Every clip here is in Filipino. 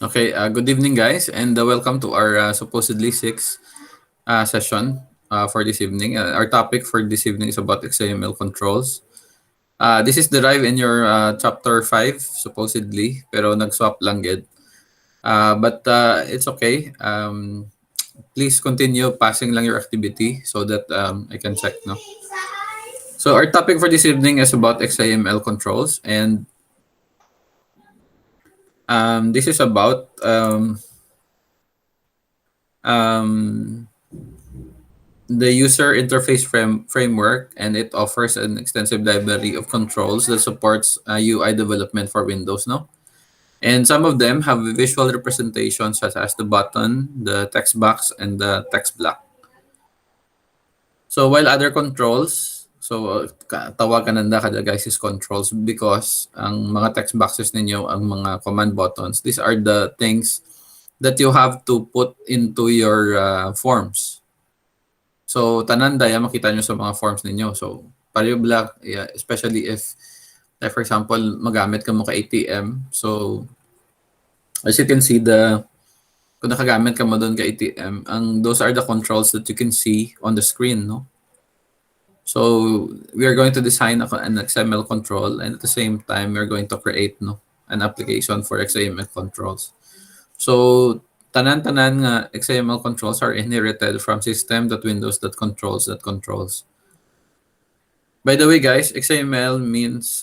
Okay, good evening, guys, and welcome to our supposedly sixth session for this evening. Our topic for this evening is about XAML controls. This is derived in your chapter 5, supposedly, pero nag-swap lang gid. But it's okay. Please continue passing lang your activity so that I can check, no? So our topic for this evening is about XAML controls, and this is about um, the user interface framework, and it offers an extensive library of controls that supports UI development for Windows, no? And some of them have a visual representation such as the button, the text box, and the text block. So while other controls, tawagan nanda kada guys is controls because ang mga text boxes ninyo, ang mga command buttons, these are the things that you have to put into your forms. So, tanan daya makita nyo sa mga forms ninyo. So, paleo black, yeah, especially if, like for example, magamit ka mo ka ATM. So, as you can see, kung nakagamit ka mo doon ka ATM, those are the controls that you can see on the screen, no? So, we are going to design an XML control, and at the same time, we're going to create an application for XML controls. So, tanan-tanan nga XML controls are inherited from system.windows.controls. By the way, guys, XML means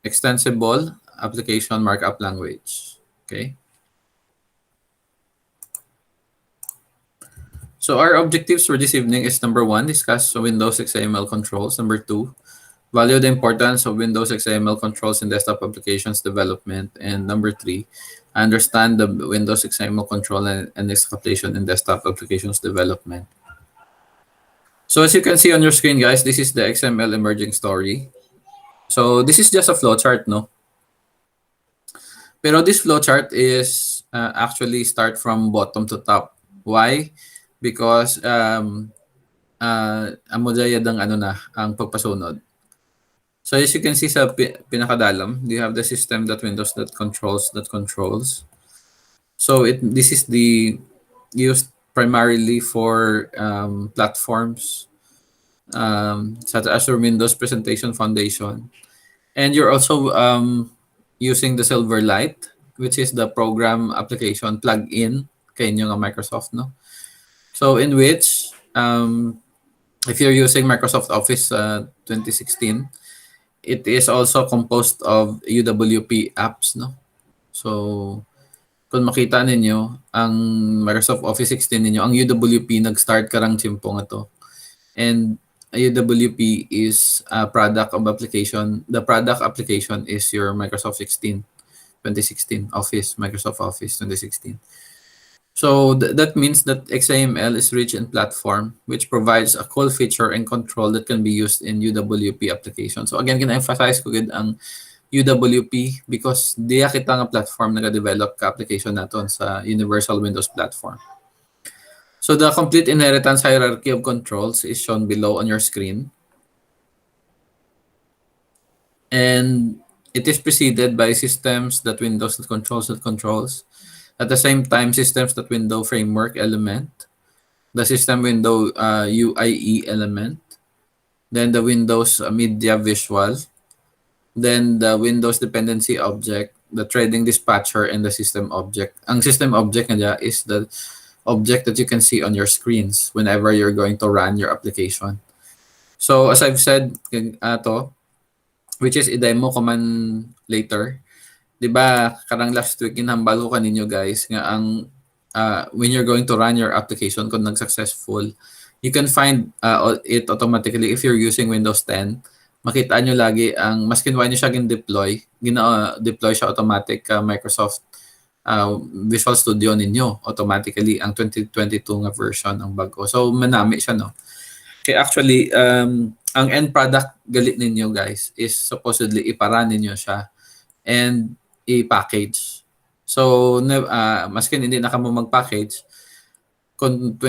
extensible application markup language. Okay. So our objectives for this evening is number 1, discuss Windows XML controls. Number 2, value the importance of Windows XML controls in desktop applications development. And number 3, understand the Windows XML control and its application in desktop applications development. So as you can see on your screen, guys, this is the XML emerging story. So this is just a flowchart, no? Pero this flowchart is actually start from bottom to top. Why? Because amo dayad ang ang pagpasunod. So as you can see sa pinakadalam, you have the system.windows.controls. So this is used primarily for platforms such as your Windows Presentation Foundation. And you're also using the Silverlight, which is the program application plug-in kay inyo nga Microsoft, no? So in which, if you're using Microsoft Office 2016, it is also composed of UWP apps, no? So, kung makita ninyo, ang Microsoft Office 16 ninyo, ang UWP nag-start karang chimpo nga to. And UWP is a product of application. The product application is your Microsoft 2016 Office, Microsoft Office 2016. So that means that XAML is rich in platform, which provides a cool feature and control that can be used in UWP applications. So again, kina-emphasize ko gid ang UWP because diya kita nga platform nag-develop ka application naton sa Universal Windows Platform. So the complete inheritance hierarchy of controls is shown below on your screen. And it is preceded by systems.windows.controls. At the same time, systems.window framework element, the system window UIE element, then the Windows media visual, then the Windows dependency object, the trading dispatcher, and the system object. Ang system object nga is the object that you can see on your screens whenever you're going to run your application. So as I've said, which is i-demo ko man later, di ba, karang last week inhambal ko kaninyo guys nga ang when you're going to run your application kung nag-successful, you can find it automatically if you're using Windows 10. Makita nyo lagi ang maskin why nyo siya gin-deploy, deploy siya automatic Microsoft Visual Studio ninyo automatically ang 2022 nga version ng bago. So manami siya, no? Okay, actually ang end product galit ninyo guys is supposedly iparan ninyo siya and i-package. So, maskin hindi na ka mo mag-package, kung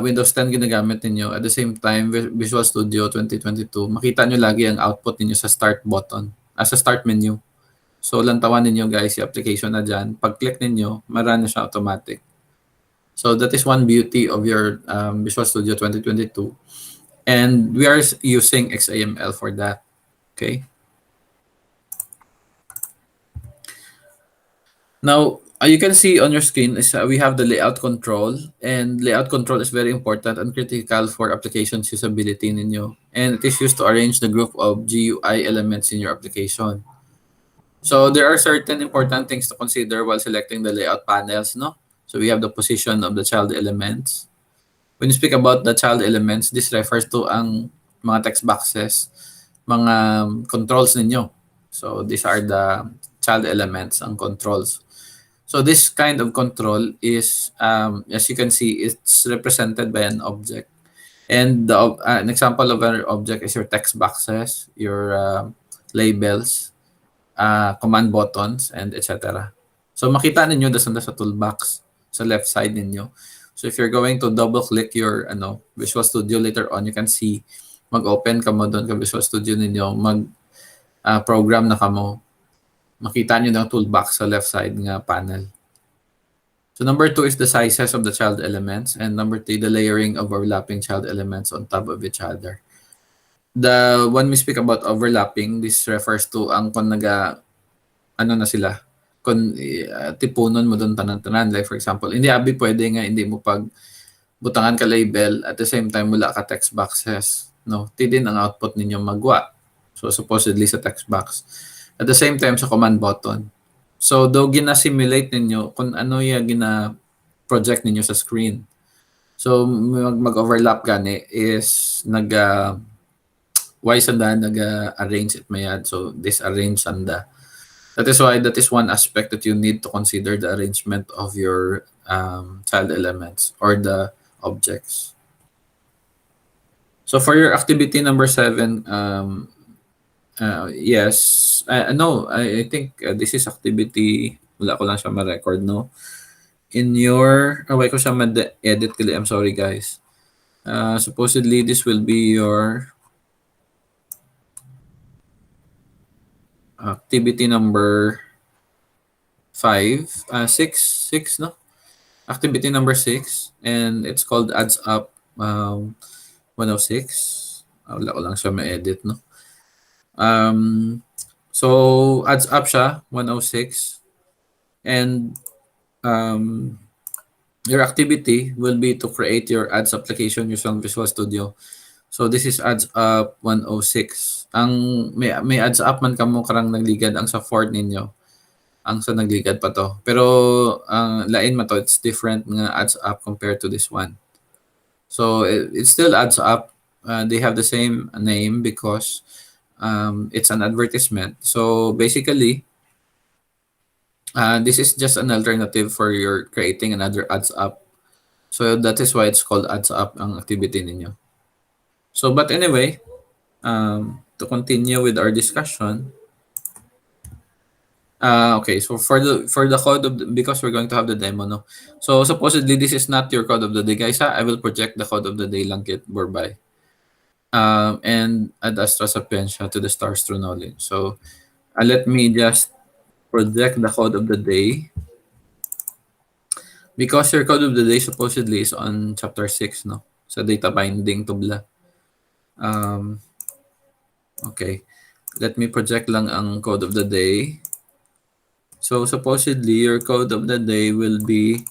Windows 10 ginagamit ninyo, at the same time, Visual Studio 2022, makita nyo lagi ang output ninyo sa start button, sa start menu. So, lantawan ninyo guys yung application na dyan. Pag-click ninyo, marun na siya automatic. So, that is one beauty of your Visual Studio 2022. And we are using XAML for that. Okay. Now, you can see on your screen is we have the layout control, and layout control is very important and critical for applications usability ninyo. And it is used to arrange the group of GUI elements in your application. So there are certain important things to consider while selecting the layout panels, no? So we have the position of the child elements. When you speak about the child elements, this refers to ang mga text boxes, mga controls ninyo. So these are the child elements, ang controls. So this kind of control is, as you can see, it's represented by an object. And an example of an object is your text boxes, your labels, command buttons, and etc. So makita ninyo doon sa toolbox sa left side ninyo. So if you're going to double click your Visual Studio later on, you can see mag-open ka mo doon ka Visual Studio ninyo, program na ka mo. Makita nyo ng toolbox sa left side nga panel. So number 2 is the sizes of the child elements, and number 3, the layering of overlapping child elements on top of each other. When we speak about overlapping, this refers to ang kung na sila, kung tipunon mo doon tanan-tanan. Like for example, hindi abi pwede nga hindi mo pag butangan ka label at the same time wala ka text boxes. No, tidin ang output ninyo magwa. So supposedly sa text box. At the same time sa command button. So though gina-simulate ninyo kung ano yung gina-project ninyo sa screen. So mag-overlap gani is why sanda nag-arrange it mayad. So disarrange sanda. That is why that is one aspect that you need to consider, the arrangement of your child elements or the objects. So for your activity number 7, yes, no, I think this is activity, wala ko lang siya ma-record, no? In your, why ko siya ma-edit kili, I'm sorry guys. Supposedly this will be your activity number 6, no? Activity number 6, and it's called adds up 106. Wala ko lang siya ma-edit, no? So adds up siya 106, and your activity will be to create your ads application using Visual Studio. So this is adds up 106. Ang may adds up man kamo karang nagligad ang sa Ford ninyo. Ang sa nagligad pa to. Pero lain man to, it's different nga adds up compared to this one. So it still adds up. They have the same name because it's an advertisement. So basically, this is just an alternative for your creating another adds up. So that is why it's called adds up ang activity ninyo. So but anyway, to continue with our discussion, okay, so for the code of because we're going to have the demo, no? So supposedly this is not your code of the day, guys. I will project the code of the day lang kit borbay. And add Astra Sapientia to the stars through knowledge. So let me just project the code of the day. Because your code of the day supposedly is on chapter 6, no? Sa data binding tubla. Okay. Let me project lang ang code of the day. So supposedly your code of the day will be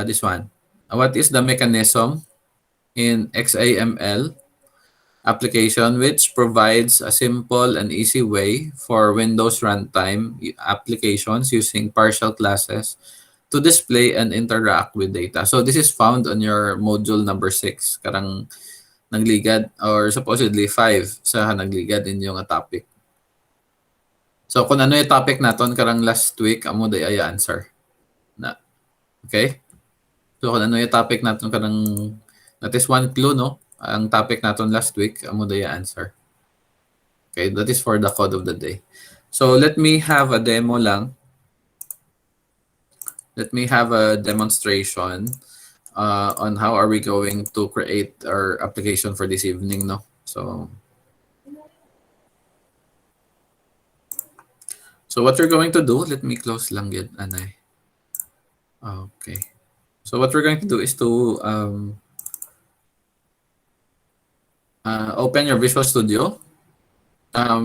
this one. What is the mechanism in XAML application which provides a simple and easy way for Windows runtime applications using partial classes to display and interact with data. So this is found on your module number 6, karang nagligad, or supposedly 5 sa nagligad inyong topic. So kung ano yung topic naton karang last week, amo day ay answer. Na. Okay? So kung ano yung topic naton karang, that is one clue, no? Ang topic naton last week, amo day answer. Okay, that is for the code of the day. So let me have a demo lang. Let me have a demonstration on how are we going to create our application for this evening, no? So So what we're going to do, let me close lang yun, anay. Okay. So what we're going to do is to open your Visual Studio.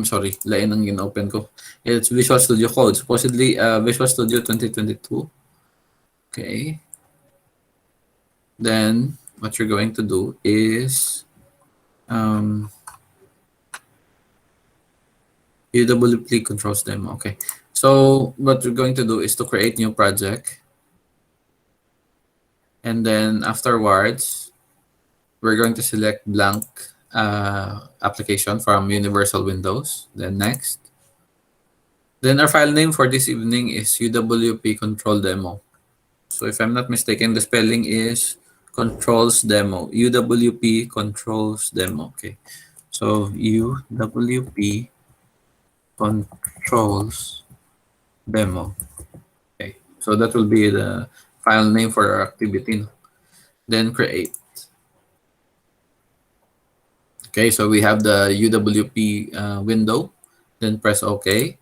Sorry, lain ang gin-open ko. It's Visual Studio Code. Supposedly, Visual Studio 2022. Okay. Then, what you're going to do is UWP controls demo. Okay. So, what we're going to do is to create new project. And then afterwards, we're going to select blank application from Universal Windows. Then next. Then our file name for this evening is UWP control demo. So if I'm not mistaken, the spelling is controls demo. UWP controls demo. Okay. So UWP controls demo. Okay. So that will be the file name for our activity. Then create. Okay, so we have the UWP window. Then press OK.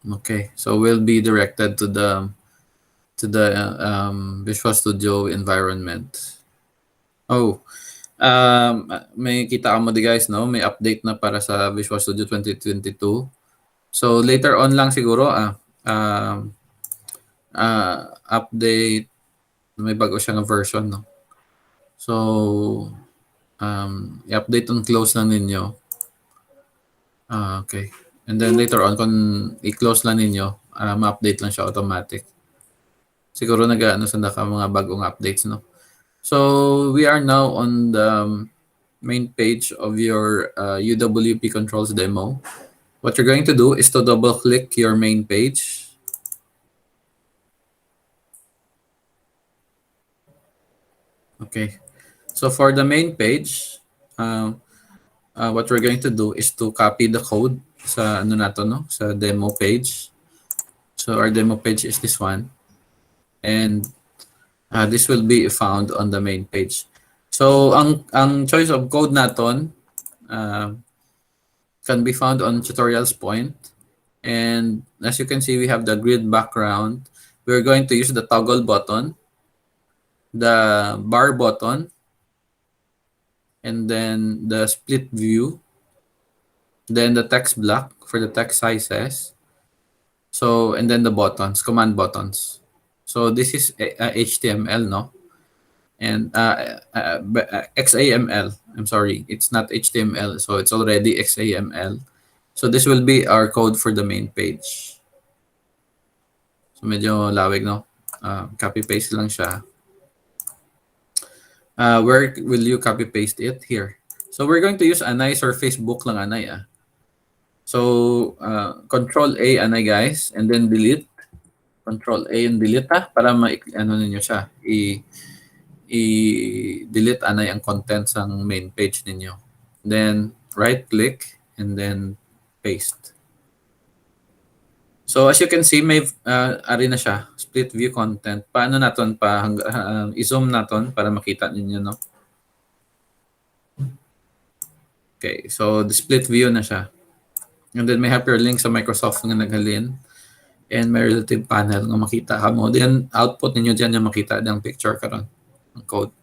Okay, so we'll be directed to the Visual Studio environment. Oh, may kita ka mo di guys, no? May update na para sa Visual Studio 2022. So later on lang siguro update, may bago siya na version, no? So i-update on close lang ninyo. Okay. And then later on, kung i-close lang ninyo, ma-update lang siya automatic. Siguro nag-ano sa mga bagong updates, no? So we are now on the main page of your UWP controls demo. What you're going to do is to double-click your main page. Okay. So for the main page, what we're going to do is to copy the code sa ano nato, no? Sa demo page. So our demo page is this one. And this will be found on the main page. So ang choice of code naton can be found on tutorials point. And as you can see, we have the grid background. We're going to use the toggle button, the bar button, and then the split view, then the text block for the text sizes. So, and then the buttons, command buttons. So this is HTML, no? And XAML. I'm sorry, it's not HTML. So it's already XAML. So this will be our code for the main page. So medyo lawig, no? Copy-paste lang siya. Where will you copy-paste it? Here. So we're going to use Anay or Facebook lang, Anay. So Control A, Anay, guys, and then delete. Control A and delete, para ano ninyo siya. I-delete Anay ang contents ng main page ninyo. Then right-click and then paste. So as you can see, may ari na siya, split view content. Paano naton i-zoom naton para makita ninyo, no? Okay, so the split view na siya. And then may hyperlink sa Microsoft nga naghalin and may relative panel nga makita ka mo. Then output ninyo diyan yung makita ang picture karon ng code.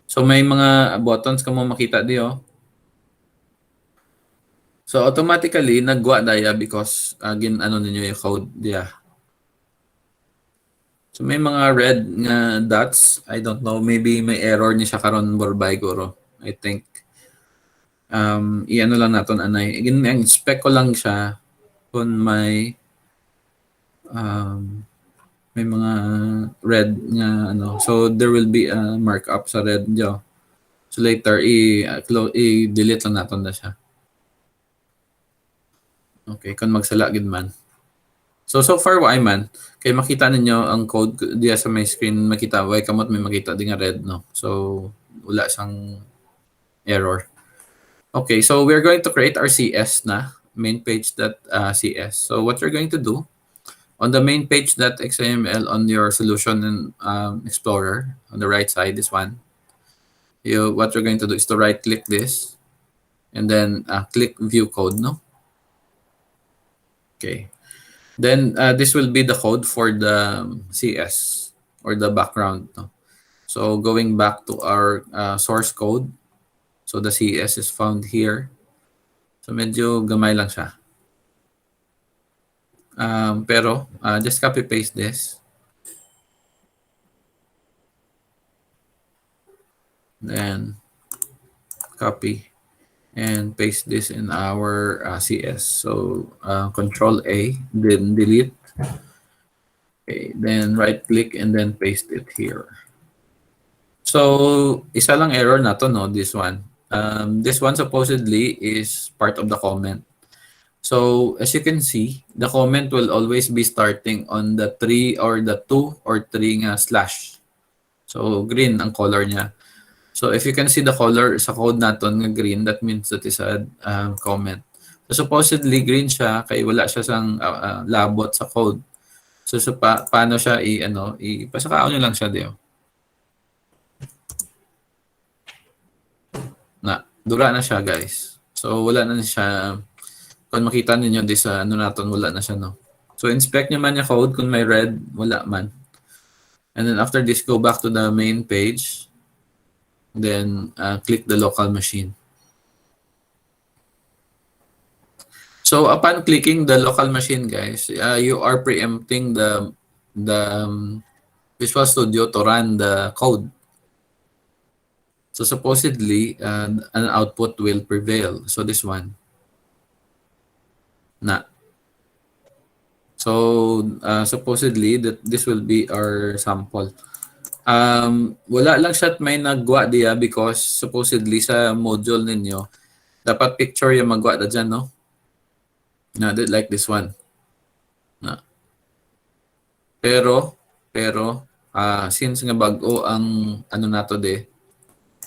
So may mga buttons ka mo makita di, oh. So automatically nagwa daya because again ano ninyo yung code diya. So may mga red nga dots, I don't know, maybe may error ni siya karon borbay guro. I think i-ano lang naton anay. Again, inspect ko lang siya kung may mga red nga ano. So there will be a markup sa red diyo. So later i-delete lang naton na siya. Okay, kung magsala gid man. So far why man, kay makita ninyo ang code diya sa my screen, makita why kamot may makita di nga red, no. So wala sang error. Okay, so we're going to create our CS na main page.cs. So what you're going to do, On the main page.xml on your solution in Explorer, on the right side, this one, what you're going to do is to right click this and then click view code, no? Okay. Then this will be the code for the CS or the background, no? So going back to our source code, so the CS is found here. So medyo gamay lang siya. Pero just copy paste this. Then copy and paste this in our CS. So Control A, then delete. Okay, then right click and then paste it here. So isa lang error na to, no, this one. This one supposedly is part of the comment. So as you can see, the comment will always be starting on the 3 or the 2 or 3 nga slash. So green ang color niya. So if you can see the color sa code naton nga green, that means that is a comment. So supposedly green siya kay wala siya sang labot sa code. So paano siya ipasakaon nyo lang siya diyo. Dura na siya, guys. So wala na siya. Kung makita niyo di sa naton, wala na siya, no. So inspect nyo man yung code kung may red, wala man. And then after this, go back to the main page. Then click the local machine. So upon clicking the local machine, guys, you are preempting the Visual Studio to run the code. So supposedly, an output will prevail. So this one. So supposedly, that this will be our sample. Wala lang siya may nagwa diya because supposedly sa module ninyo, dapat picture yung magwa na dyan, no? Like this one. Pero since nga bago ang nato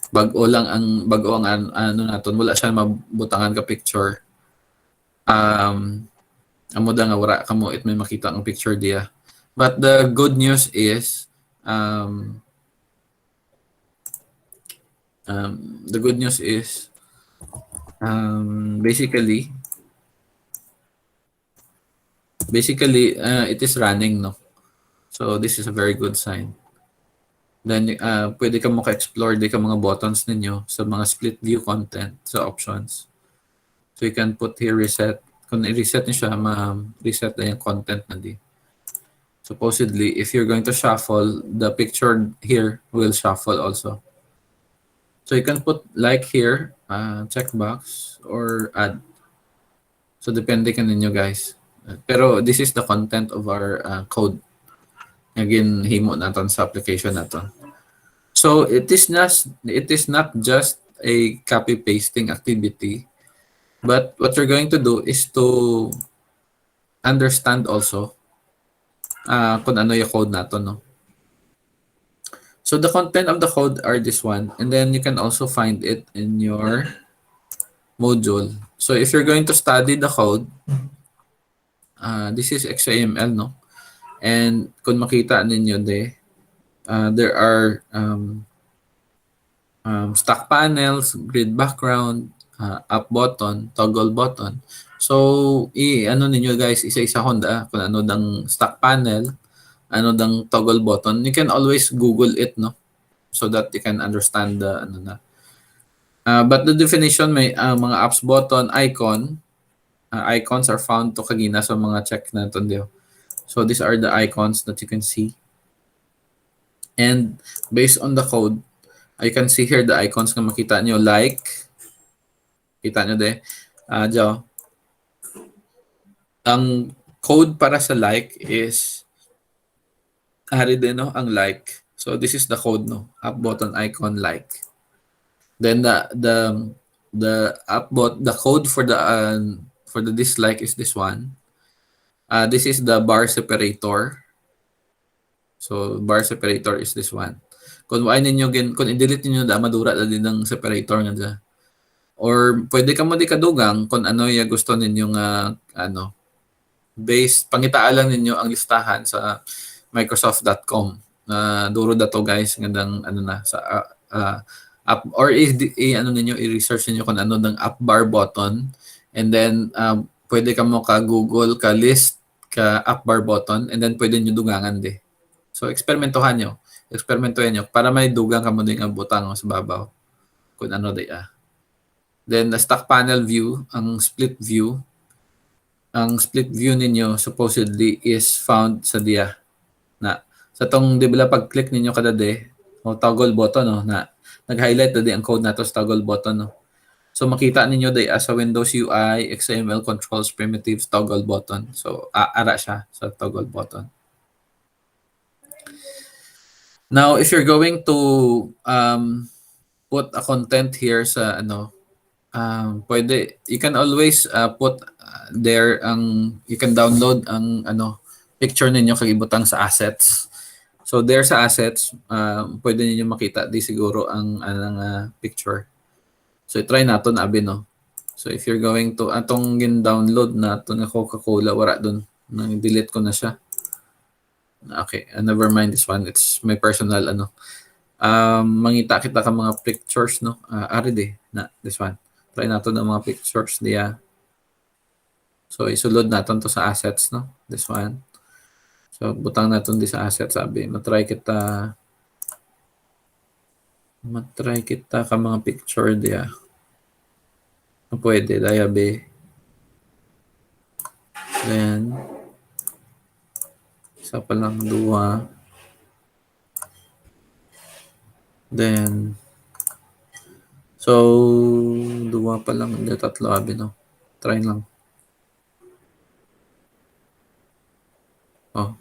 bago ang naton, wala siya mabutangan ka picture. Amo da nga wala kamo it may makita ang picture diya. But the good news is basically it is running, no. So this is a very good sign. Then pwede ka maka-explore di ka mga buttons ninyo sa mga split view content sa options. So you can put here reset. Kung i-reset niyo siya, ma-reset na yung content na di. Supposedly, if you're going to shuffle, the picture here will shuffle also. So you can put like here, checkbox, or add. So depende ka ninyo, guys. Pero this is the content of our code. Again, himo natin sa application natin. So it is not just a copy pasting activity, but what you're going to do is to understand also kung ano yung code natin, no. So the content of the code are this one, and then you can also find it in your module. So if you're going to study the code, this is XAML, no? And kung makita ninyo there are stack panels, grid background, up button, toggle button. So ninyo, guys, isa-isa honda kung ano dang stack panel, ano dang toggle button. You can always Google it, no? So that you can understand the but the definition may mga apps button icon. Icons are found to kagina sa mga check natin dio. So these are the icons that you can see. And based on the code, you can see here the icons na makita nyo, like. Kita nyo dyan. Ang code para sa like is no, ang like. So this is the code, no, up button icon like. Then the code for the dislike is this one. This is the bar separator. So bar separator is this one. Kung i-delete niyo madura na din ng separator nga dyan. Or pwede ka mo di kadugang kung ano yung gusto ninyo nga pangitaan lang ninyo ang listahan sa microsoft.com na duro dato guys ngandang ano na sa app or ano ninyo i-research niyo kung ano ng app bar button, and then pwede ka mo ka Google ka list ka app bar button, and then pwede niyo dugangan di. So eksperimentuhan niyo para may dugang ka mo ding ang butang sa babaw kung ano di. Then the stock panel view, ang split view ninyo supposedly is found sa dia na sa tong di ba pag-click ninyo kada o toggle button no na nag-highlight na di ang code nato sa toggle button no. So makita ninyo di as a Windows UI Xaml Controls primitives toggle button. So ara siya sa toggle button. Now if you're going to put a content here sa pwede, you can always put there you can download ang picture ninyo kag ibutang sa assets. So there sa assets, pwede niyo makita di siguro ang picture. So try naton abi no. So if you're going to atong gin-download naton nga Coca-Cola wala dun, nang delete ko na siya. Okay, never mind this one. It's my personal mangita kita ka mga pictures no. Ari di na this one. Try natin ang mga pictures diya. So, isulod natin to sa assets, no? This one. So, butang natin di sa assets, sabi. Matry kita ka mga picture diya. Pwede, dayabe. Then, isa pa lang, dua. Then, so, dua pa lang, hindi tatlo, abi, no? Try lang. Oh.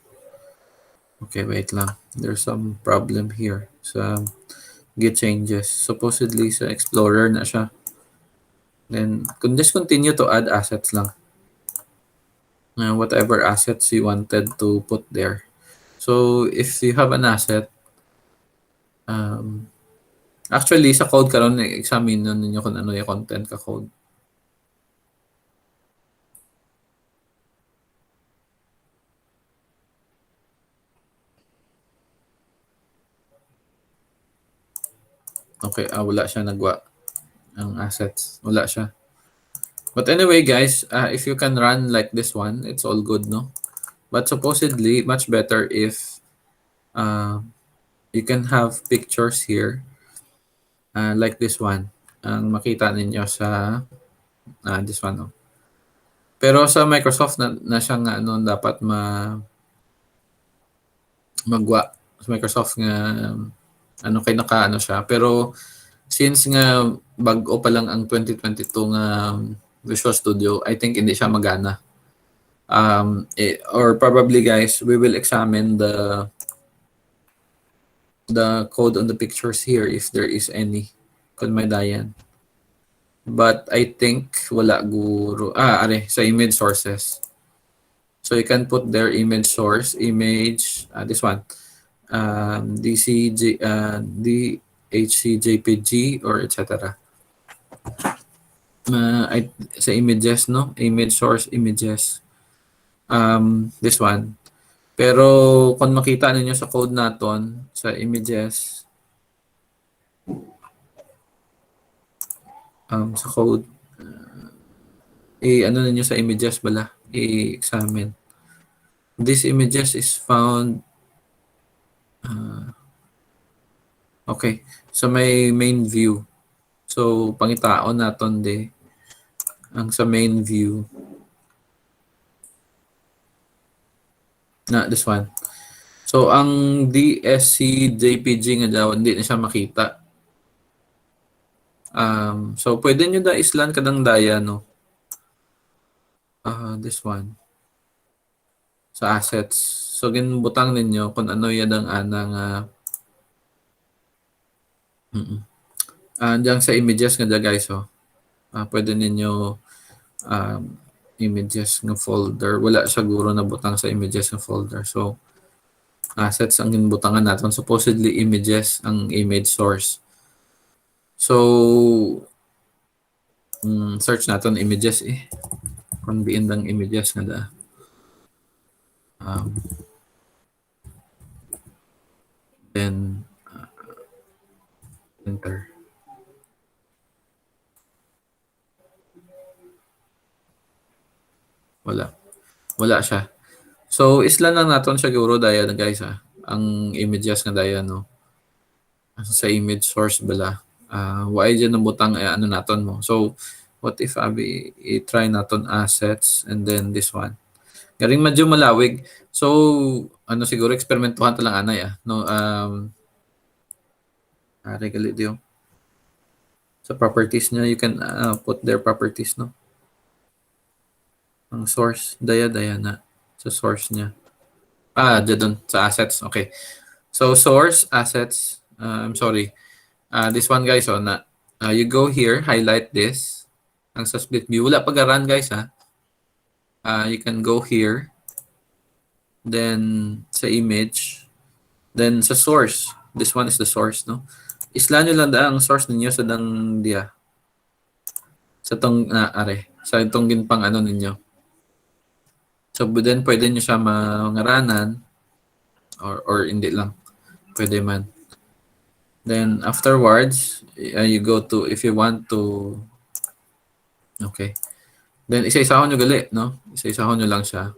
Okay, wait lang. There's some problem here. So, get changes. Supposedly, sa Explorer na siya. Then, just continue to add assets lang. Whatever assets you wanted to put there. So, if you have an asset, actually, sa code karon examine ninyo kung ano yung content ka code. Okay, wala siya nagwa ang assets. Wala siya. But anyway, guys, if you can run like this one, it's all good, no? But supposedly, much better if you can have pictures here like this one. Ang makita ninyo sa this one, no? Pero sa Microsoft na siya nga dapat magwa sa Microsoft nga kay naka siya. Pero since nga bag-o pa lang ang 2022 nga Visual Studio, I think hindi siya magana. Or probably guys, we will examine the code on the pictures here if there is any kung may dayan. But I think wala guro. Sa image sources. So you can put their image source, this one, DHCJPG or etc. Sa images, no? Image source, images. This one. Pero kung makita ninyo sa code naton, sa images, sa code, ano ninyo sa images bala, i-examine. This images is found, okay, sa may main view. So, pangitaon naton ang sa main view. This one. So, ang DSC-JPG nga daw, hindi na siya makita. So, pwede nyo islan kadang daya, no? This one. Sa assets. So, ginbutang ninyo kung ano yan ang anang diyan sa images nga guys, pwede ninyo images nga folder. Wala siguro na butang sa images nga folder. So, assets ang ginbutangan natin. Supposedly, images ang image source. So, search natin images kung biin lang images nga da. Then enter. Wala siya. So isla lang naton siguro daya na guys ang images nga daya no. Sa image source bala. Why dyan ang butang ano naton mo. So what if abi i-try naton assets and then this one. Garing medyo malawig. So ano siguro eksperimentuhan ta lang anay no regali diyo. Sa properties niya you can put their properties no. Ang source daya na sa source niya. Dyan sa assets. Okay. So source assets I'm sorry. This one guys na you go here, highlight this. Ang sa split view wala pag-run guys you can go here, then sa image, then sa source. This one is the source no. Isla nyo lang ang source ninyo sa dang dia. Sa tong sa itong ginpang ano ninyo. So then pwede nyo siya mangaranan or hindi lang. Pwede man. Then afterwards, you go to, if you want to, okay. Then isa-isahon nyo gali, no? Isa-isahon nyo lang siya.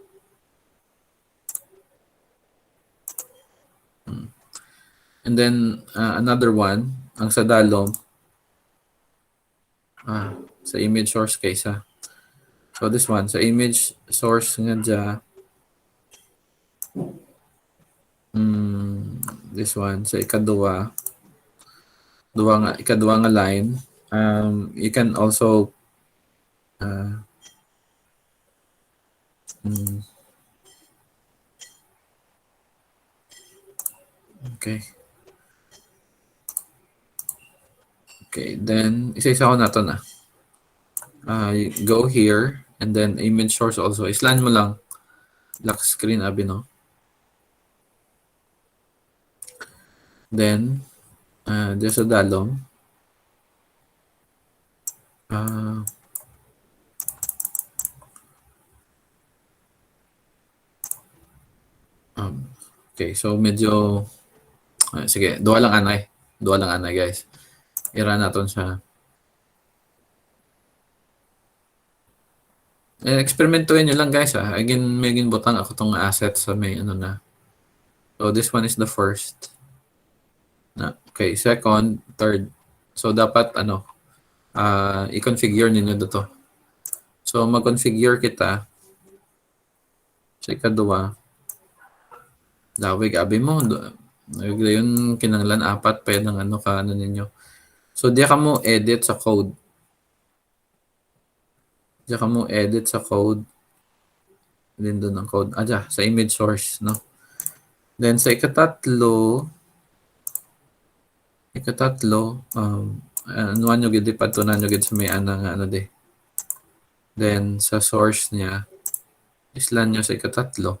And then another one, ang sa dalom, sa image source kaysa. So this one, sa image source nga dya, this one, sa ikaduwa nga line, you can also okay, then isa-isa ko na to na. Go here and then image source also. Islan mo lang lock screen abi no. Then there's a dalom. Okay, so medyo sige, duha lang anay guys. I-run natin siya. Experimentuhin nyo lang guys Again, may ginbutang ako tong asset sa may ano na. So this one is the first. Okay, second, third. So dapat i-configure ninyo dito. So mag-configure kita. Sa ikaduwa. Lawig abi mo. Yun kinanglan apat pa ng ano ninyo. So diya ka mo edit sa code. Diya ka mo edit sa code. Din doon ang code. Sa image source, no? Then sa ikatatlo, anuan nyo gid patunan nyo gid sa may ano de. Then sa source niya, islan nyo sa ikatatlo.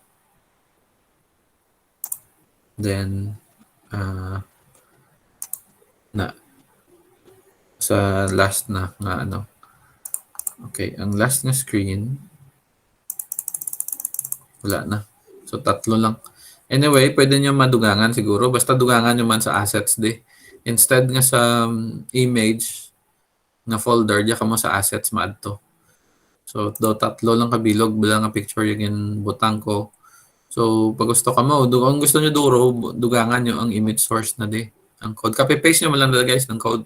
Then sa last na nga ano. Okay, ang last na screen wala na. So tatlo lang. Anyway, pwede nyo madugangan siguro. Basta dugangan nyo man sa assets di. Instead nga sa image na folder, diya ka mo sa assets ma-add to. So tatlo lang kabilog bilang nga picture yung butang ko. So pag gusto ka mo, kung gusto nyo duro, dugangan nyo ang image source na di. Ang code. Copy-paste nyo mo lang guys ng code.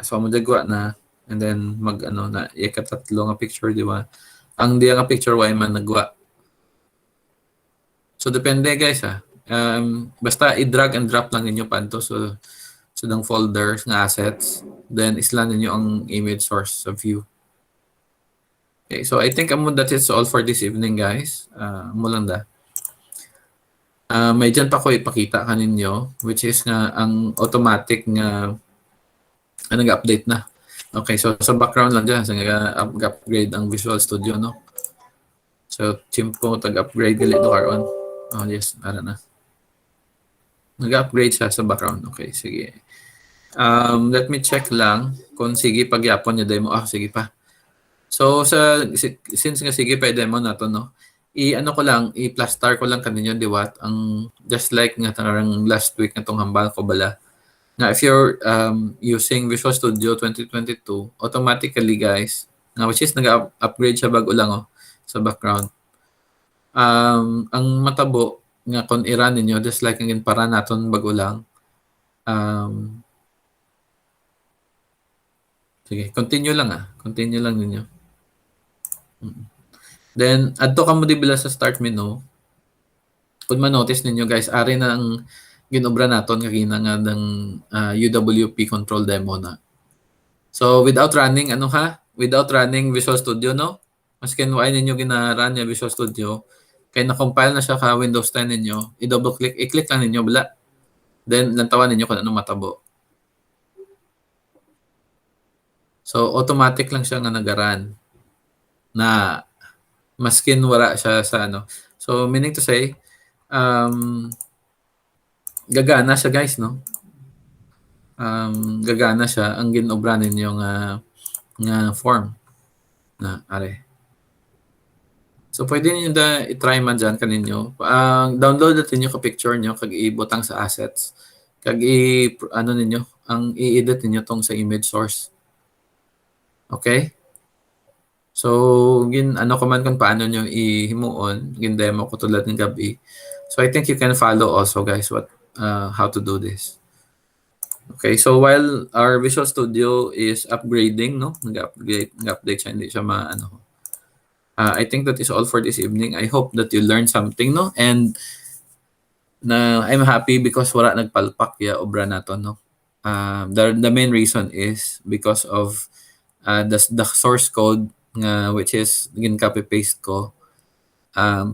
So mo dagwa na. And then na ikatatlo nga picture, di ba? Ang diya nga picture why man nagwa. So depende guys basta i-drag and drop lang ninyo panto so dang folders nga assets, then islan ninyo ang image source sa view. Okay, so I think that is all for this evening guys. Mo lang da. May dyan pa ko ipakita kaninyo which is nga ang automatic nga nag-update na. Okay, so sa background lang dyan, sa nag-upgrade ang Visual Studio, no? So, chimpo, tag-upgrade gali do karon. Oh, yes, ara na. Nag-upgrade siya sa background. Okay, sige. Let me check lang kung sige pagyapon niya demo. Sige pa. So, since nga sige pa demo na to, no? i-ano ko lang, i-plaster ko lang kaninyo diwat ang just like nga tarang last week nga tong hambal ko bala. Nga if you're using Visual Studio 2022, automatically guys, nga which is nag-upgrade siya bago lang sa background. Ang matabo nga kung i-run ninyo just like ang para naton bago lang. Sige, continue lang Continue lang ninyo. Then adto ka mo di bila sa start menu. Kung ma-notice ninyo guys, ari na ang ginobra naton kakina nga ng UWP control demo na. So without running without running Visual Studio mas kinuha ninyo gina-run niya Visual Studio, kaya na-compile na siya ka Windows 10 ninyo, i-double click, i-click lang ninyo bala. Then lantawan ninyo kung anong matabo. So automatic lang siya nga nag-run na maskin wala siya sa So meaning to say, gagana siya guys, gagana siya ang ginobra ninyo nga form na are. So pwede niyo i-try man dyan kaninyo. Download natin niyo ka picture niyo kag ibutang sa assets. Kag ninyo, ang i-edit niyo tong sa image source. Okay? So ko man kung paano niyo ihimuon, demo ko tulad ng gabi. So I think you can follow also guys how to do this. Okay, so while our Visual Studio is upgrading, nag-update siya, hindi siya I think that is all for this evening. I hope that you learned something, and I'm happy because wala nagpalpak obra nato, the main reason is because of the source code which is copy paste ko.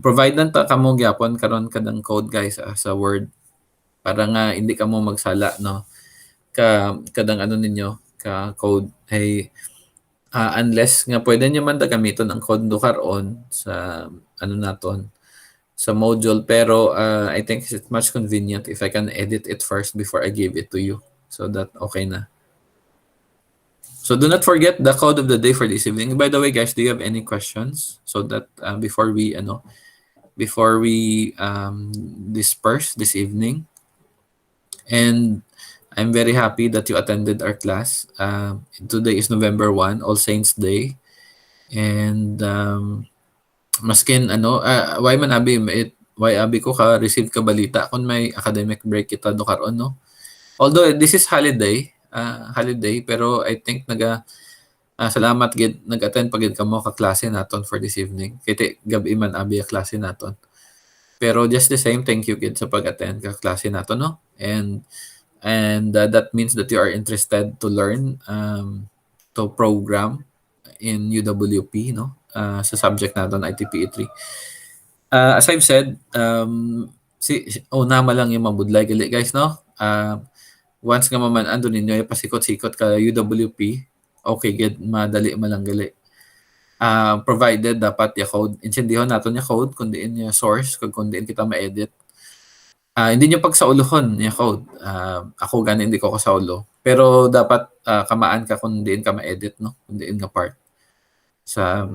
Provide lang ta kamo gyapon karon kadang code guys sa Word para nga hindi kamo magsala kadang ninyo ka code ay unless nga pwede nyo man gamiton ang code do karon sa naton sa module, pero I think it's much convenient if I can edit it first before I give it to you, so that okay na. So do not forget the code of the day for this evening. By the way guys, do you have any questions so that before we disperse this evening? And I'm very happy that you attended our class. Today is November 1, All Saints Day. And maskin why man abi ko ka receive ka balita kung may academic break kita do karon, although this is holiday, pero I think salamat gid nag-attend pagid kamo ka klase naton for this evening, kay gabi man abi a klase naton, pero just the same, thank you gid sa pag-attend ka klase naton, and that means that you are interested to learn to program in UWP, sa subject natin ITPE 3. As I've said, una lang yung mabudlay gali guys, once nga maman andun ninyo pasikot-sikot ka UWP, okay gid madali malang gali. Provided dapat ya code insindihon naton ya code kun diin ya source kung diin kita ma-edit. Hindi nyo pagsauluhon yung code. Ako gani hindi ko kasaulo. Pero dapat kamaan ka kung diin ka ma-edit, kung diin nga part sa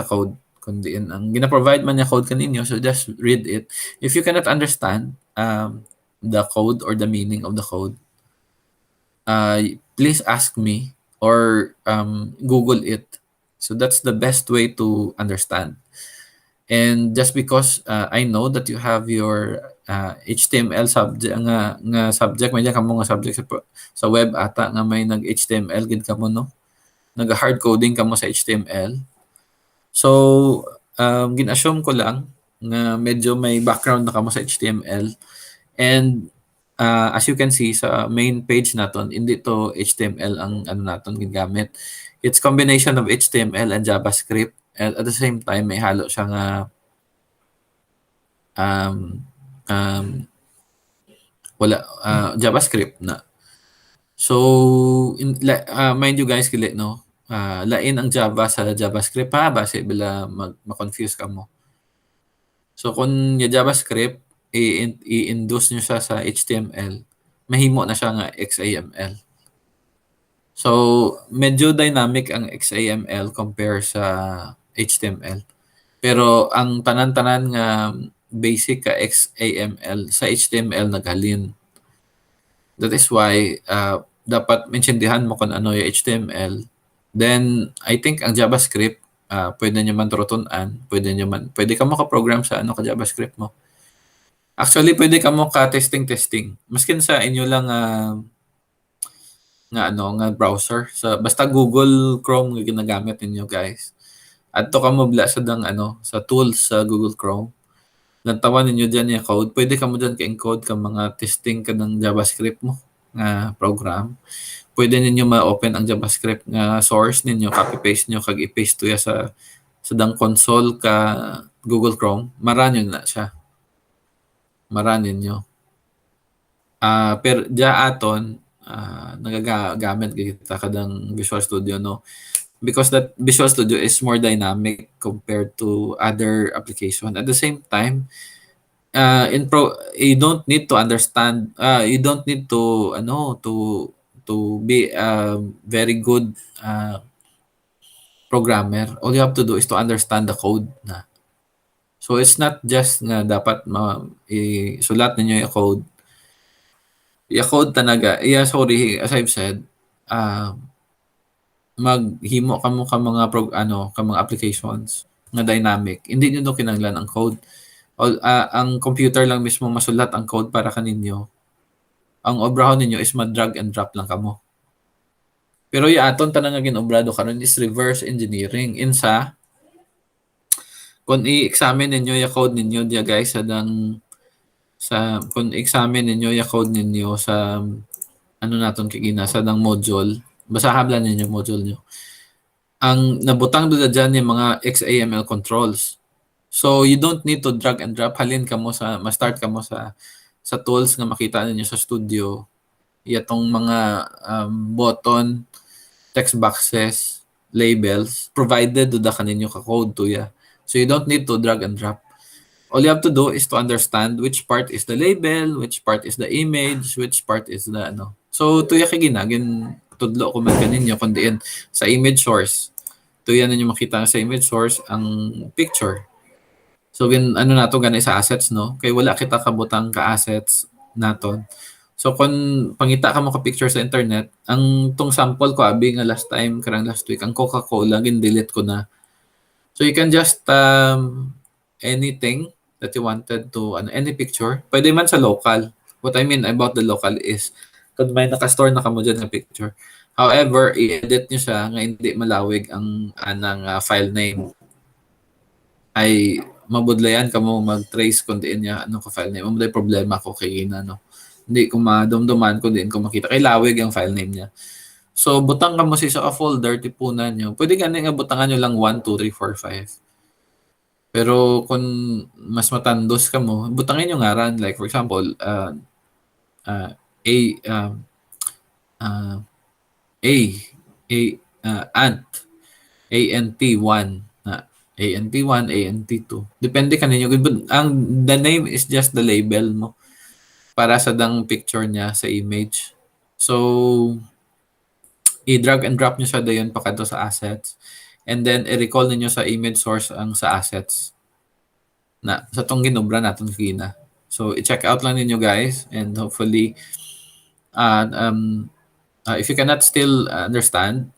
code. Kung diin ang gina-provide man yung code kaninyo, so just read it. If you cannot understand the code or the meaning of the code, please ask me or Google it. So that's the best way to understand. And just because I know that you have your HTML subject nga subject, may kamo nga subject sa web ata nga may nag-HTML gid kamo, nag-hard coding kamo sa HTML. So gin-assume ko lang nga medyo may background na kamo sa HTML, and as you can see sa main page naton, hindi to HTML ang naton gingamit. It's combination of HTML and JavaScript, and at the same time may halo siya nga JavaScript na. So mind you guys kili, lain ang Java sa JavaScript base bila ma-confuse ka mo. So kung yung JavaScript i-induce nyo siya sa HTML, mahimo na siya nga XAML. So medyo dynamic ang XAML compare sa HTML. Pero ang tanan-tanan nga basic ka XAML sa HTML naghalin. That is why dapat maintindihan mo kung ano yung HTML. Then I think ang JavaScript pwede nyo man turutunan, pwede ka mo ka-program sa ano ka JavaScript mo. Actually pwede ka mo ka testing. Maskin sa inyo lang nga browser sa basta Google Chrome nga ginagamit ninyo guys. Adto ka mo bla sa sa tools sa Google Chrome. Lantawan ninyo diyan yung code. Pwede ka mo diyan ka-encode ka mga testing ka ng JavaScript mo nga program. Pwede ninyo ma-open ang JavaScript nga source ninyo, copy-paste nyo, kag i-paste to ya sa dang console ka Google Chrome. Maran yun na siya. Maran ninyo. Pero diya aton, nagagamit kita kadang Visual Studio, no? Because that Visual Studio is more dynamic compared to other application. At the same time, you don't need to understand, you don't need to be a very good programmer. All you have to do is to understand the code na. So it's not just nga dapat isulat ninyo yung code. Yung code talaga, sorry, as I've said, maghimo ka mo ka mga mga applications nga dynamic. Hindi niyo kinahanglan ang code. Ang computer lang mismo masulat ang code para kaninyo. Ang obrahon ninyo is ma-drag and drop lang kamo. Pero yung aton tanang nga ginobrado karon is reverse engineering. Kung i-examine ninyo yung code ninyo diya guys kung i-examine ninyo yung code ninyo sa naton kigina sa dang module, basahan lang ninyo module nyo. Ang nabutang doon dyan yung mga XAML controls. So you don't need to drag and drop. Halin ka mo ma-start ka mo sa tools nga makita ninyo sa studio. Itong mga button, text boxes, labels, provided do da kaninyo ka-code to ya. So you don't need to drag and drop. All you have to do is to understand which part is the label, which part is the image, which part is the So tuya kay ginagin tudlo ko man kaninyo kundiin sa image source. Tuya ninyo makita sa image source ang picture. So nato ganay sa assets no, kay wala kita kabutang ka assets naton. So kung pangita ka mo ka picture sa internet, ang tong sample ko abi nga last week ang Coca-Cola gin delete ko na. So you can just anything that you wanted to any picture, pwede man sa local. What I mean about the local is kung may naka-store na kamo dyan na picture. However, i-edit nyo siya nga hindi malawig ang anang file name. Ay mabudlayan kamo mag-trace kung diin niya anong ka file name. May problema ko kay ina no. Hindi ko madumduman kung diin ko makita kay lawig ang file name niya. So butang kamo sa folder tipunan nyo. Pwede gani nga butangan nyo lang 1 2 3 4 5. Pero kung mas matandos ka mo, butangin yung ngaran. Like for example, ant, ANT1, ANT1, ANT2. Depende kaninyo. The name is just the label mo para sa dang picture niya sa image. So, i-drag and drop nyo siya dayon pakadto sa assets. And then, i-recall ninyo sa image source ang sa assets na sa tong ginobra natin kina. So, i-check out lang ninyo guys and hopefully if you cannot still understand,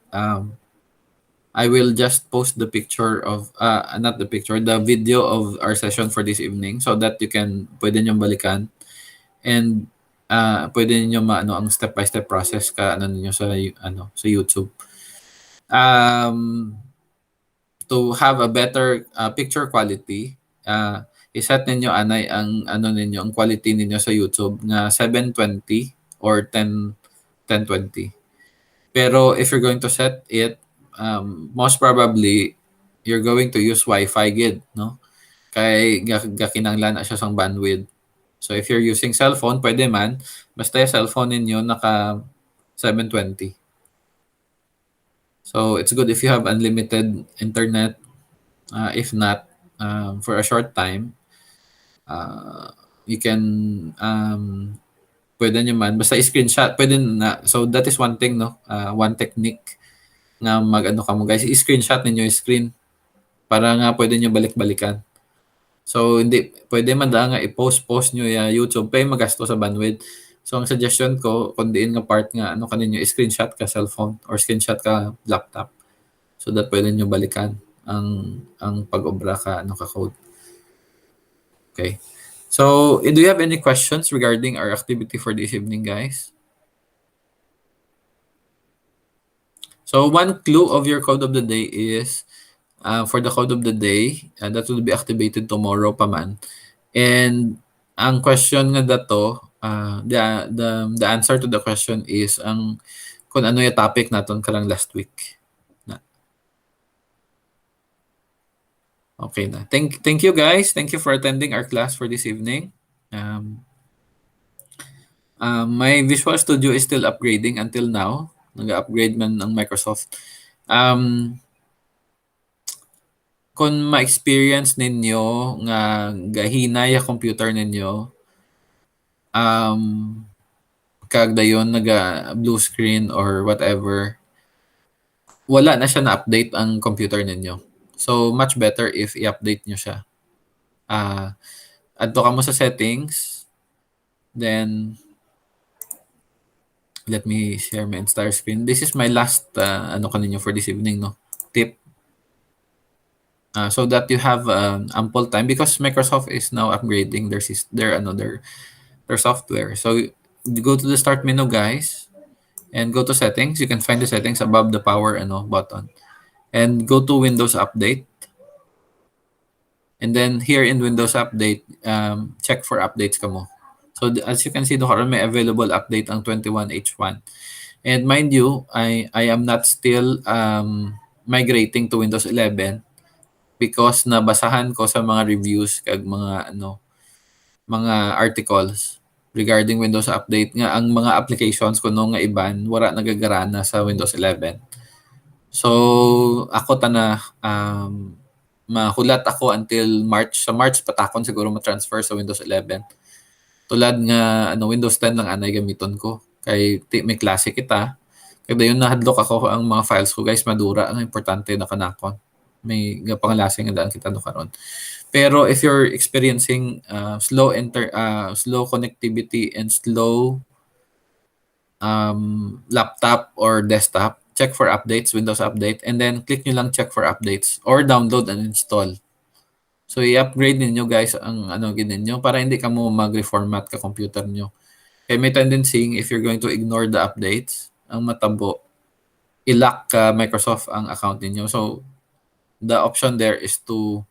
I will just post the picture of not the picture, the video of our session for this evening so that you can pwede niyo balikan and pwede niyo maano ang step by step process ka ninyo sa YouTube. To have a better picture quality, iset ninyo anay ang ang quality ninyo sa YouTube na 720 or 1020. Pero if you're going to set it, most probably you're going to use Wi-Fi gid, no? Kay gakinanglan na siya sang bandwidth. So if you're using cellphone, pwede man, basta yung cellphone ninyo naka 720. So it's good if you have unlimited internet. If not, for a short time, you can pwede nyo man basta screenshot pwede na. So that is one thing, no? One technique nga mag ka mo guys, i-screenshot ninyo yung screen. para nga pwede nyo balik-balikan. So, hindi, pwede man da nga i-post nyo ya YouTube, pay magasto sa bandwidth. So, ang suggestion ko, kung diin nga part nga, ano kaninyo, screenshot ka cellphone or screenshot ka laptop. So that pwede nyo balikan ang pag-obra ka, ano ka code. Okay. So, do you have any questions regarding our activity for this evening, guys? So, one clue of your code of the day is, for the code of the day, that will be activated tomorrow pa man. And ang question nga dato, the answer to the question is ang kung ano yung topic naton karang last week. Na. Okay na. Thank you guys. Thank you for attending our class for this evening. My Visual Studio is still upgrading until now. Nag-upgrade man ng Microsoft. Kung ma-experience ninyo nga gahina ya computer ninyo, kag dayon naga blue screen or whatever, wala na siya na-update ang computer ninyo. So, much better if i-update nyo siya. Adto ka mo sa settings, then let me share my entire screen. This is my last ano kaninyo for this evening, no? Tip. So that you have ample time because Microsoft is now upgrading their software. So you go to the start menu, guys, and go to settings. You can find the settings above the power button, and go to Windows Update. And then here in Windows Update, check for updates kamo. So as you can see, may available update ang 21H1. And mind you, I am not still migrating to Windows 11 because nabasahan ko sa mga reviews kag mga articles regarding Windows Update nga ang mga applications kuno nga iban wala nagagarana sa Windows 11. So ako tana mahulat ako until March. Sa March patakon siguro ma-transfer sa Windows 11. Tulad nga Windows 10 lang anay gamiton ko. Kay may klase kita. Kaya dayon nahadlok ako ang mga files ko, guys, madura. Ang importante na kanakon. May pangalase nga daan kita do karon. Pero if you're experiencing slow connectivity and slow laptop or desktop, check for updates, Windows Update, and then click nyo lang check for updates or download and install. So i-upgrade ninyo, guys, ang ginenyo para hindi ka mo mag-reformat ka computer nyo. Kaya may tendency if you're going to ignore the updates, ang matabo, i-lock Microsoft ang account ninyo. So the option there is to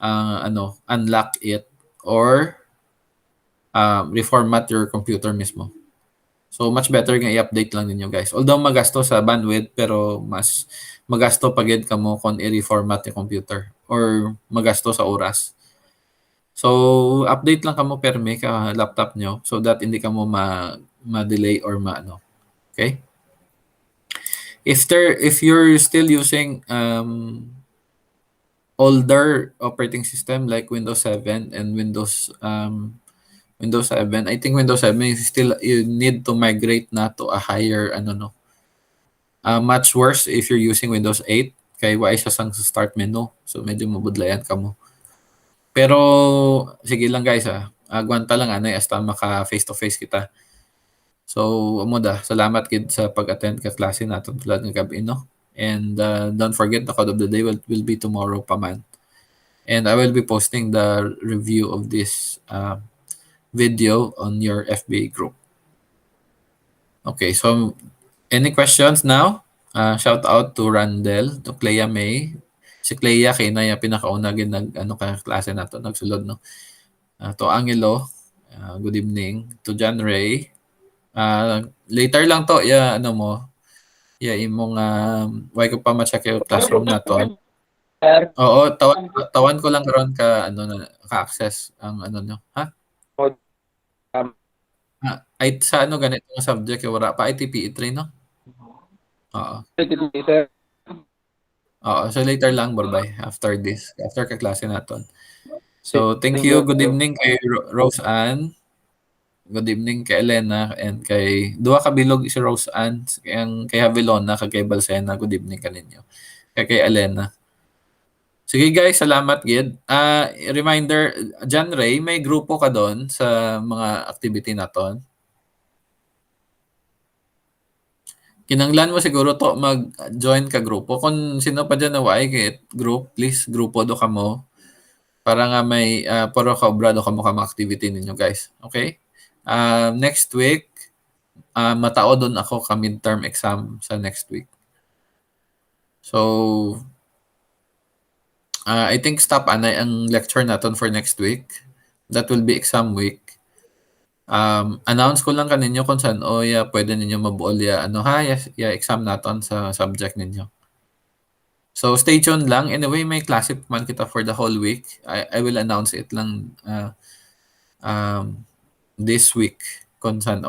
unlock it or reformat your computer mismo. So much better nga i-update lang ninyo, guys. Although magasto sa bandwidth, pero mas magasto pagid kamo kung i-reformat yung computer or magasto sa oras. So update lang kamo perme ka laptop nyo so that hindi kamo ma-delay or Okay? If you're still using older operating system like Windows 7 and Windows 7, I think Windows 7 is still, you need to migrate na to a higher much worse if you're using Windows 8 kay wala siya sa start menu, so medyo mabudlayan ka mo. Pero sige lang, guys, agwanta lang hasta maka face to face kita. So salamat gid sa pag-attend ka klase naton tulad ng gabi, no? And don't forget the code of the day will be tomorrow pa man. And I will be posting the review of this video on your FBA group. Okay, so any questions now? Shout out to Randel, to Clea May. Si Clea kay na yung pinakauna gid klase nato nagsulod, no? To Angelo, good evening. To John Ray. Later lang to imong why ko pa ma-check yung classroom nato. Oo, tawan ko lang karon ka ka-access ang nyo. Ha? Ay sa ganito ng subject wala pa ITPE 3, no? Oo. Oo, so later lang bye after this, after ka klase naton. So thank you. Good evening kay Rose Ann. Good evening kay Elena and kay duha ka bilog si Rose Ann kay Havilona kay Balsena. Good evening kaninyo. Kay Elena. Sige guys, salamat gid. Reminder, John Ray, may grupo ka doon sa mga activity naton. Kinanglan mo siguro to mag-join ka grupo. Kung sino pa dyan na wai kit group, please grupo do ka mo. Para nga may puro ka obrado ka mo ka mga activity ninyo guys. Okay? Next week, matao doon ako ka midterm exam sa next week. So, I think stop anay ang lecture naton for next week. That will be exam week. Announce ko lang kaninyo kung saan pwede ninyo mabuol exam naton sa subject ninyo. So stay tuned lang. Anyway, may klase man kita for the whole week. I will announce it lang this week kung saan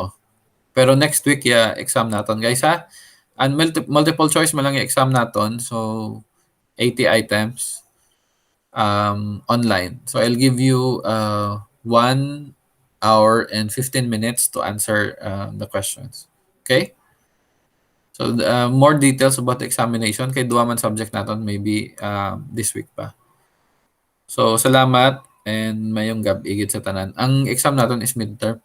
Pero next week exam naton guys ha. And multiple choice mo lang yung exam naton. So 80 items online. So I'll give you 1 hour and 15 minutes to answer the questions. Okay? So more details about the examination kay duwa man subject naton maybe this week pa. So salamat and mayong gabi gid sa tanan. Ang exam naton is midterm.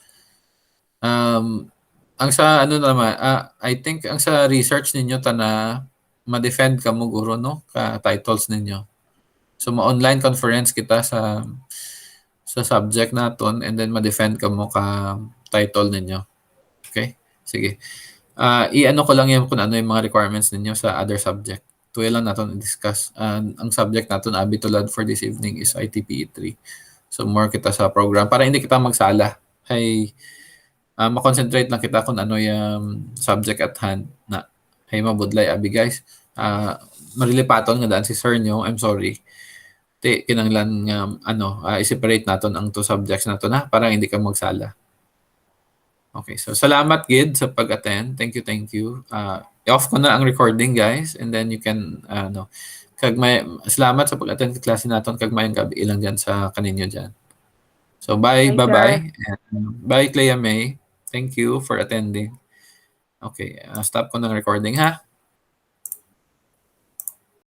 Ang sa ano naman, I think ang sa research ninyo tana ma-defend ka mo guro no ka titles ninyo. So ma-online conference kita sa subject naton and then ma-defend ka mo ka title ninyo. Okay? Sige. I-ano ko lang yan kung ano yung mga requirements ninyo sa other subject. Tuwa lang natin i-discuss. Ang subject natin, abitulad for this evening is ITPE 3. So more kita sa program para hindi kita magsala. Hey, ma-concentrate lang kita kung ano yung subject at hand na. Hey, mabudlay abi guys. Marilipaton nga daan si sir nyo. I'm sorry. Kinanglan nga i-separate natin ang two subjects natin na para hindi ka magsala. Okay, so salamat gid sa pag-attend. Thank you. I-off ko na ang recording guys and then you can kag may salamat sa pag-attend sa klase naton kag mayong gabi ilang diyan sa kaninyo diyan. So bye. And bye Clea May. Thank you for attending. Okay, stop ko ng recording ha.